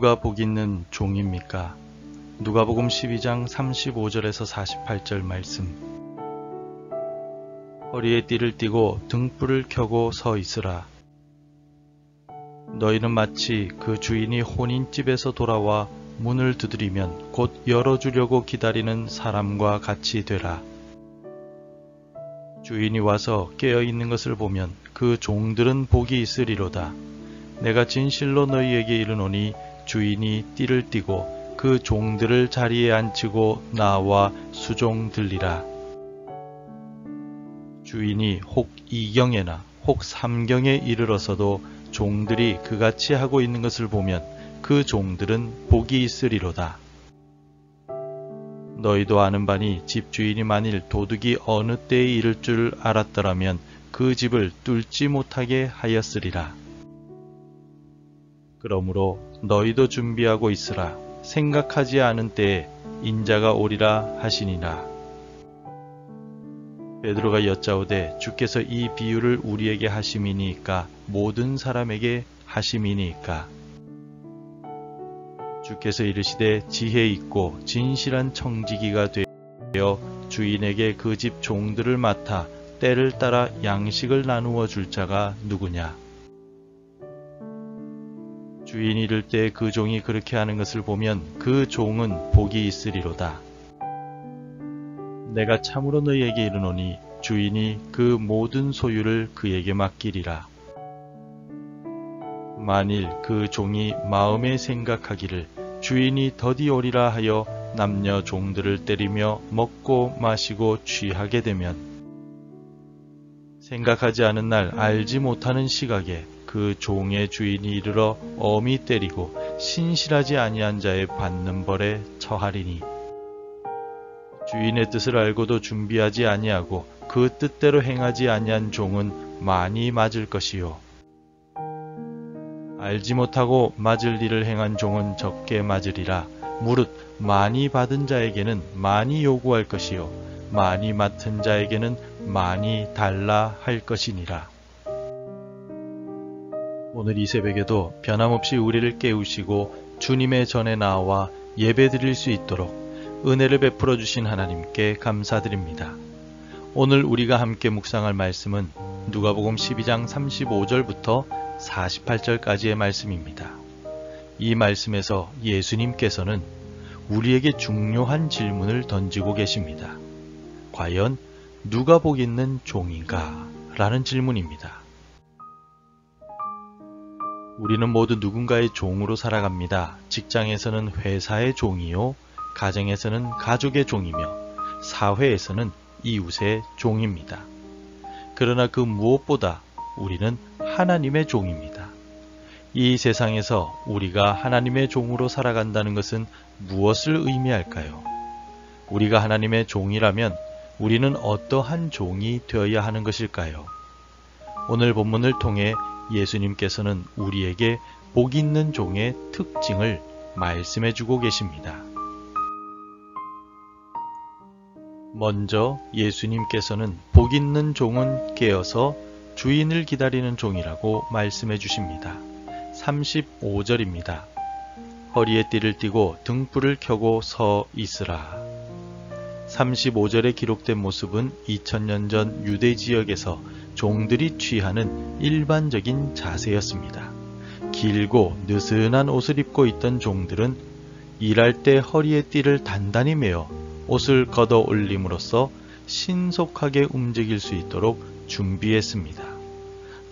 누가 복 있는 종입니까? 누가복음 12장 35절에서 48절 말씀. 허리에 띠를 띠고 등불을 켜고 서 있으라. 너희는 마치 그 주인이 혼인집에서 돌아와 문을 두드리면 곧 열어주려고 기다리는 사람과 같이 되라. 주인이 와서 깨어있는 것을 보면 그 종들은 복이 있으리로다. 내가 진실로 너희에게 이르노니 주인이 띠를 띠고 그 종들을 자리에 앉히고 나와 수종 들리라. 주인이 혹 2경에나 혹 3경에 이르러서도 종들이 그같이 하고 있는 것을 보면 그 종들은 복이 있으리로다. 너희도 아는 바니 집주인이 만일 도둑이 어느 때에 이를 줄 알았더라면 그 집을 뚫지 못하게 하였으리라. 그러므로 너희도 준비하고 있으라. 생각하지 않은 때에 인자가 오리라 하시니라. 베드로가 여짜오되 주께서 이 비유를 우리에게 하심이니까 모든 사람에게 하심이니까. 주께서 이르시되 지혜 있고 진실한 청지기가 되어 주인에게 그 집 종들을 맡아 때를 따라 양식을 나누어 줄 자가 누구냐. 주인이 이를 때 그 종이 그렇게 하는 것을 보면 그 종은 복이 있으리로다. 내가 참으로 너희에게 이르노니 주인이 그 모든 소유를 그에게 맡기리라. 만일 그 종이 마음에 생각하기를 주인이 더디 오리라 하여 남녀 종들을 때리며 먹고 마시고 취하게 되면 생각하지 않은 날 알지 못하는 시각에 그 종의 주인이 이르러 엄히 때리고 신실하지 아니한 자의 받는 벌에 처하리니 주인의 뜻을 알고도 준비하지 아니하고 그 뜻대로 행하지 아니한 종은 많이 맞을 것이요 알지 못하고 맞을 일을 행한 종은 적게 맞으리라. 무릇 많이 받은 자에게는 많이 요구할 것이요 많이 맡은 자에게는 많이 달라 할 것이니라. 오늘 이 새벽에도 변함없이 우리를 깨우시고 주님의 전에 나와 예배드릴 수 있도록 은혜를 베풀어 주신 하나님께 감사드립니다. 오늘 우리가 함께 묵상할 말씀은 누가복음 12장 35절부터 48절까지의 말씀입니다. 이 말씀에서 예수님께서는 우리에게 중요한 질문을 던지고 계십니다. 과연 누가 복 있는 종인가? 라는 질문입니다. 우리는 모두 누군가의 종으로 살아갑니다. 직장에서는 회사의 종이요, 가정에서는 가족의 종이며 사회에서는 이웃의 종입니다. 그러나 그 무엇보다 우리는 하나님의 종입니다. 이 세상에서 우리가 하나님의 종으로 살아간다는 것은 무엇을 의미할까요? 우리가 하나님의 종이라면 우리는 어떠한 종이 되어야 하는 것일까요? 오늘 본문을 통해 예수님께서는 우리에게 복 있는 종의 특징을 말씀해 주고 계십니다. 먼저 예수님께서는 복 있는 종은 깨어서 주인을 기다리는 종이라고 말씀해 주십니다. 35절입니다. 허리에 띠를 띠고 등불을 켜고 서 있으라. 35절에 기록된 모습은 2000년 전 유대 지역에서 종들이 취하는 일반적인 자세였습니다. 길고 느슨한 옷을 입고 있던 종들은 일할 때 허리에 띠를 단단히 매어 옷을 걷어 올림으로써 신속하게 움직일 수 있도록 준비했습니다.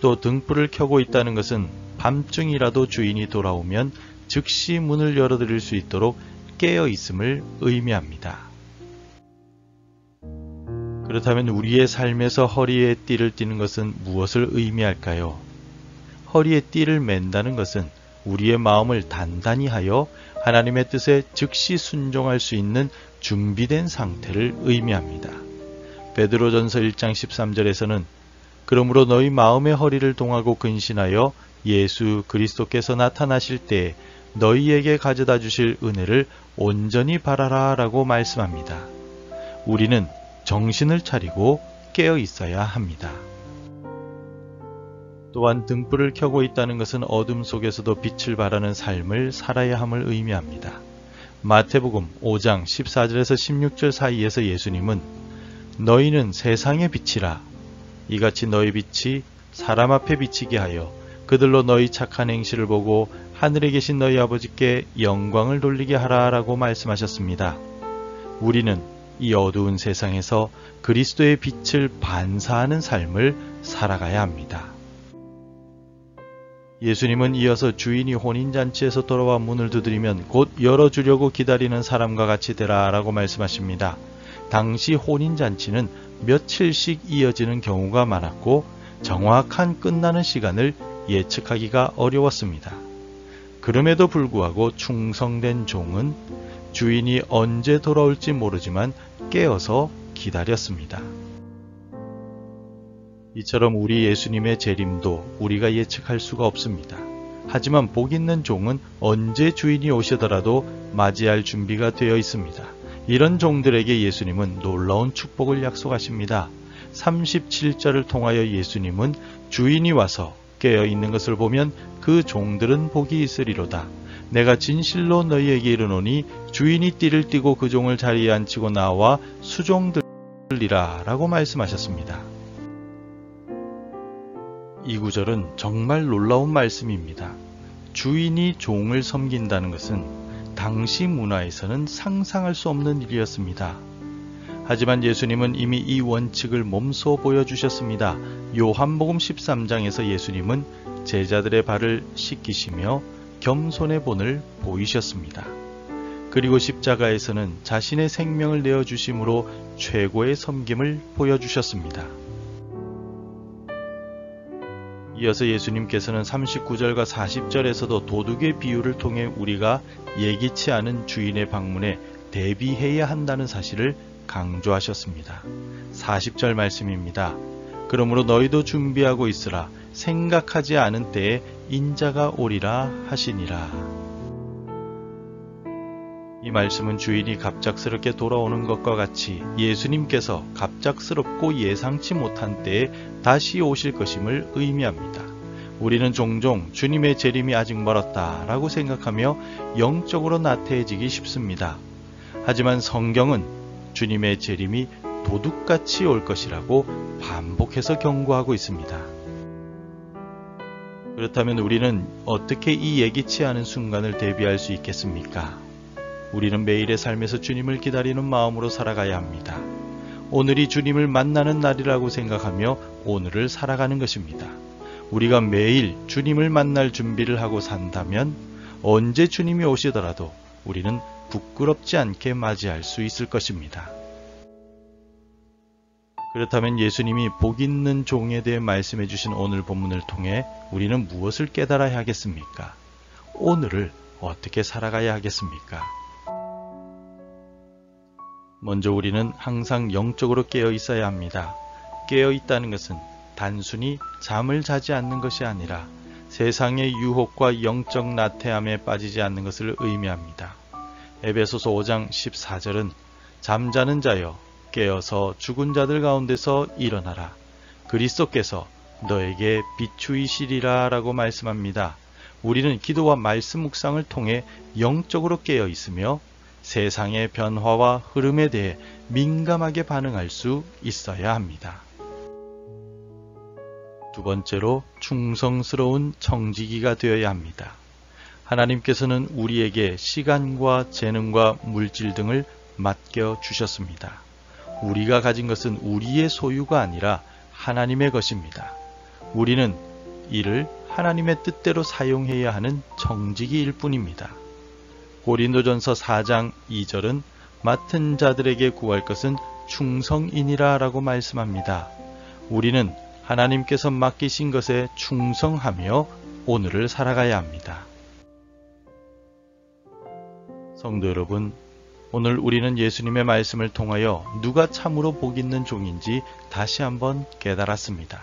또 등불을 켜고 있다는 것은 밤중이라도 주인이 돌아오면 즉시 문을 열어드릴 수 있도록 깨어 있음을 의미합니다. 그렇다면 우리의 삶에서 허리에 띠를 띠는 것은 무엇을 의미할까요? 허리에 띠를 맨다는 것은 우리의 마음을 단단히 하여 하나님의 뜻에 즉시 순종할 수 있는 준비된 상태를 의미합니다. 베드로전서 1장 13절에서는 그러므로 너희 마음의 허리를 동하고 근신하여 예수 그리스도께서 나타나실 때에 너희에게 가져다 주실 은혜를 온전히 바라라 라고 말씀합니다. 우리는 정신을 차리고 깨어 있어야 합니다. 또한 등불을 켜고 있다는 것은 어둠 속에서도 빛을 발하는 삶을 살아야 함을 의미합니다. 마태복음 5장 14절에서 16절 사이에서 예수님은 너희는 세상의 빛이라. 이같이 너희 빛이 사람 앞에 비치게 하여 그들로 너희 착한 행실을 보고 하늘에 계신 너희 아버지께 영광을 돌리게 하라라고 말씀하셨습니다. 우리는 이 어두운 세상에서 그리스도의 빛을 반사하는 삶을 살아가야 합니다. 예수님은 이어서 주인이 혼인잔치에서 돌아와 문을 두드리면 곧 열어주려고 기다리는 사람과 같이 되라라고 말씀하십니다. 당시 혼인잔치는 며칠씩 이어지는 경우가 많았고 정확한 끝나는 시간을 예측하기가 어려웠습니다. 그럼에도 불구하고 충성된 종은 주인이 언제 돌아올지 모르지만 깨어서 기다렸습니다. 이처럼 우리 예수님의 재림도 우리가 예측할 수가 없습니다. 하지만 복 있는 종은 언제 주인이 오시더라도 맞이할 준비가 되어 있습니다. 이런 종들에게 예수님은 놀라운 축복을 약속하십니다. 37절을 통하여 예수님은 주인이 와서 깨어 있는 것을 보면 그 종들은 복이 있으리로다. 내가 진실로 너희에게 이르노니 주인이 띠를 띠고 그 종을 자리에 앉히고 나와 수종들리라 라고 말씀하셨습니다. 이 구절은 정말 놀라운 말씀입니다. 주인이 종을 섬긴다는 것은 당시 문화에서는 상상할 수 없는 일이었습니다. 하지만 예수님은 이미 이 원칙을 몸소 보여주셨습니다. 요한복음 13장에서 예수님은 제자들의 발을 씻기시며 겸손의 본을 보이셨습니다. 그리고 십자가에서는 자신의 생명을 내어주심으로 최고의 섬김을 보여주셨습니다. 이어서 예수님께서는 39절과 40절에서도 도둑의 비유를 통해 우리가 예기치 않은 주인의 방문에 대비해야 한다는 사실을 강조하셨습니다. 40절 말씀입니다. 그러므로 너희도 준비하고 있으라. 생각하지 않은 때에 인자가 오리라 하시니라. 이 말씀은 주인이 갑작스럽게 돌아오는 것과 같이 예수님께서 갑작스럽고 예상치 못한 때에 다시 오실 것임을 의미합니다. 우리는 종종 주님의 재림이 아직 멀었다라고 생각하며 영적으로 나태해지기 쉽습니다. 하지만 성경은 주님의 재림이 도둑같이 올 것이라고 반복해서 경고하고 있습니다. 그렇다면 우리는 어떻게 이 예기치 않은 순간을 대비할 수 있겠습니까? 우리는 매일의 삶에서 주님을 기다리는 마음으로 살아가야 합니다. 오늘이 주님을 만나는 날이라고 생각하며 오늘을 살아가는 것입니다. 우리가 매일 주님을 만날 준비를 하고 산다면 언제 주님이 오시더라도 우리는 부끄럽지 않게 맞이할 수 있을 것입니다. 그렇다면 예수님이 복 있는 종에 대해 말씀해 주신 오늘 본문을 통해 우리는 무엇을 깨달아야 하겠습니까? 오늘을 어떻게 살아가야 하겠습니까? 먼저 우리는 항상 영적으로 깨어 있어야 합니다. 깨어 있다는 것은 단순히 잠을 자지 않는 것이 아니라 세상의 유혹과 영적 나태함에 빠지지 않는 것을 의미합니다. 에베소서 5장 14절은 잠자는 자여 깨어서 죽은 자들 가운데서 일어나라. 그리스도께서 너에게 비추이시리라 라고 말씀합니다. 우리는 기도와 말씀 묵상을 통해 영적으로 깨어 있으며 세상의 변화와 흐름에 대해 민감하게 반응할 수 있어야 합니다. 두 번째로 충성스러운 청지기가 되어야 합니다. 하나님께서는 우리에게 시간과 재능과 물질 등을 맡겨 주셨습니다. 우리가 가진 것은 우리의 소유가 아니라 하나님의 것입니다. 우리는 이를 하나님의 뜻대로 사용해야 하는 청지기일 뿐입니다. 고린도전서 4장 2절은 맡은 자들에게 구할 것은 충성이니라 라고 말씀합니다. 우리는 하나님께서 맡기신 것에 충성하며 오늘을 살아가야 합니다. 성도 여러분, 오늘 우리는 예수님의 말씀을 통하여 누가 참으로 복 있는 종인지 다시 한번 깨달았습니다.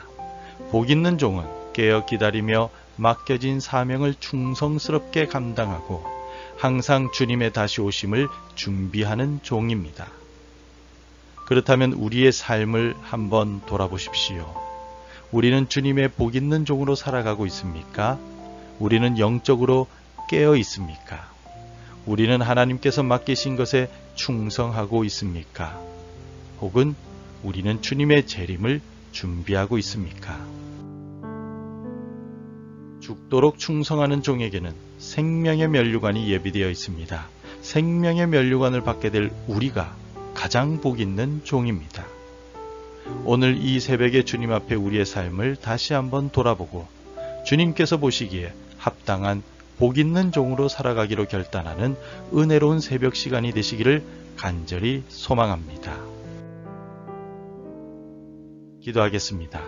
복 있는 종은 깨어 기다리며 맡겨진 사명을 충성스럽게 감당하고 항상 주님의 다시 오심을 준비하는 종입니다. 그렇다면 우리의 삶을 한번 돌아보십시오. 우리는 주님의 복 있는 종으로 살아가고 있습니까? 우리는 영적으로 깨어 있습니까? 우리는 하나님께서 맡기신 것에 충성하고 있습니까? 혹은 우리는 주님의 재림을 준비하고 있습니까? 죽도록 충성하는 종에게는 생명의 면류관이 예비되어 있습니다. 생명의 면류관을 받게 될 우리가 가장 복 있는 종입니다. 오늘 이 새벽에 주님 앞에 우리의 삶을 다시 한번 돌아보고 주님께서 보시기에 합당한 복 있는 종으로 살아가기로 결단하는 은혜로운 새벽 시간이 되시기를 간절히 소망합니다. 기도하겠습니다.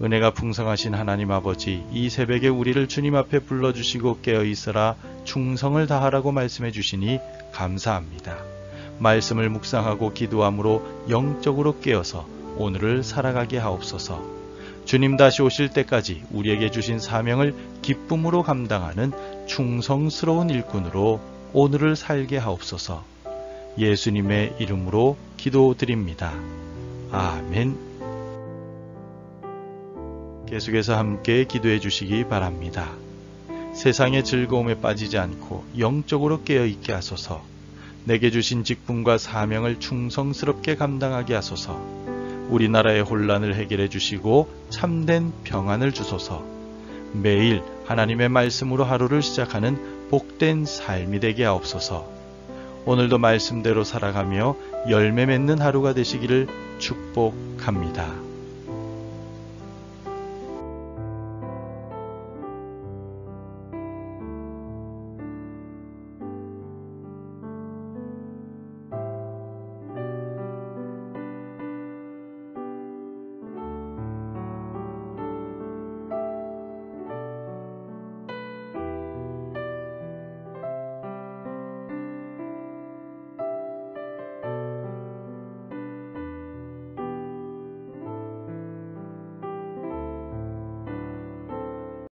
은혜가 풍성하신 하나님 아버지, 이 새벽에 우리를 주님 앞에 불러주시고 깨어있으라 충성을 다하라고 말씀해 주시니 감사합니다. 말씀을 묵상하고 기도함으로 영적으로 깨어서 오늘을 살아가게 하옵소서. 주님 다시 오실 때까지 우리에게 주신 사명을 기쁨으로 감당하는 충성스러운 일꾼으로 오늘을 살게 하옵소서. 예수님의 이름으로 기도드립니다. 아멘. 계속해서 함께 기도해 주시기 바랍니다. 세상의 즐거움에 빠지지 않고 영적으로 깨어있게 하소서. 내게 주신 직분과 사명을 충성스럽게 감당하게 하소서. 우리나라의 혼란을 해결해 주시고 참된 평안을 주소서. 매일 하나님의 말씀으로 하루를 시작하는 복된 삶이 되게 하옵소서. 오늘도 말씀대로 살아가며 열매 맺는 하루가 되시기를 축복합니다.